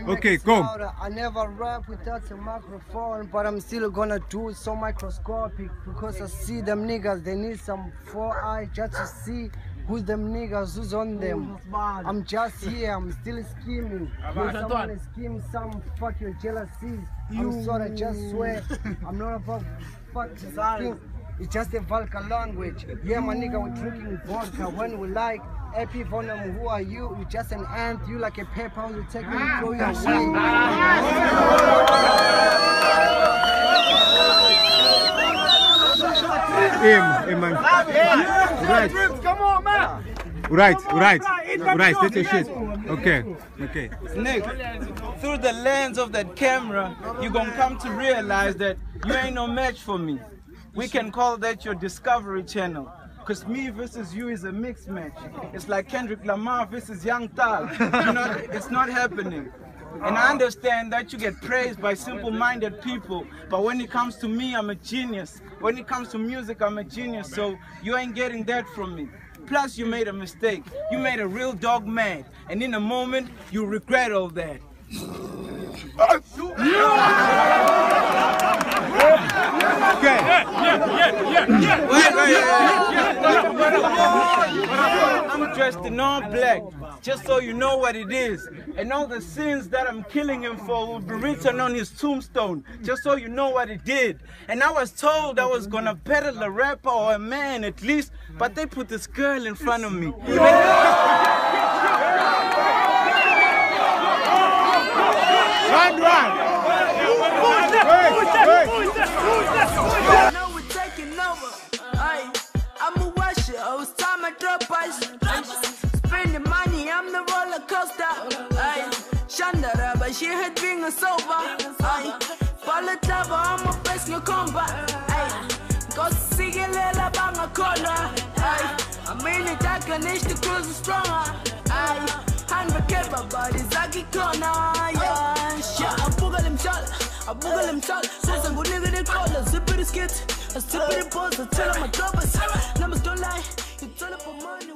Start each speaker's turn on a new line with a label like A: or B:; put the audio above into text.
A: Okay, go.
B: I never rap without a microphone, but I'm still gonna do it so microscopic because I see them niggas, they need some 4-eye just to see who's them niggas, who's on them. I'm just here, I'm still scheming. Someone is scheming some fuck your jealousies. I'm sorry, just swear. I'm not about fuck thing. It's just a vulgar language. Yeah, my nigga, we're drinking vodka when we like. Epiphonum, who are you? You're just an ant. You like a pepper. You take me and throw you away.
A: Man.
C: Right. Come on, man.
A: Right. That's your shit. Okay.
D: Nick, through the lens of that camera, you're gonna come to realize that you ain't no match for me. We can call that your Discovery Channel. Because me versus you is a mixed match. It's like Kendrick Lamar versus Young Thug. It's not happening. And I understand that you get praised by simple-minded people, but when it comes to me, I'm a genius. When it comes to music, I'm a genius, so you ain't getting that from me. Plus, you made a mistake. You made a real dog mad, and in a moment, you regret all that. I'm dressed in all black, just so you know what it is. And all the sins that I'm killing him for will be written on his tombstone, just so you know what he did. And I was told I was gonna battle a rapper or a man at least, but they put this girl in front of me.
A: Run!
E: I know we're taking over. I'm a washer. Oh, it's time I drop ice. Spending money, I'm the roller coaster. Shandara, but she had being a sober. Palatava, I'm a best new combat. Go see a little bang a collar. I mean, it, I can the cruise is stronger. Body Zaki Kona, yeah, shit. I boogle him shot. So I'm good nigga, they call us. Zip it, skit. I zip it, pause. I tell him my droppers. Numbers don't lie. You tell him for money.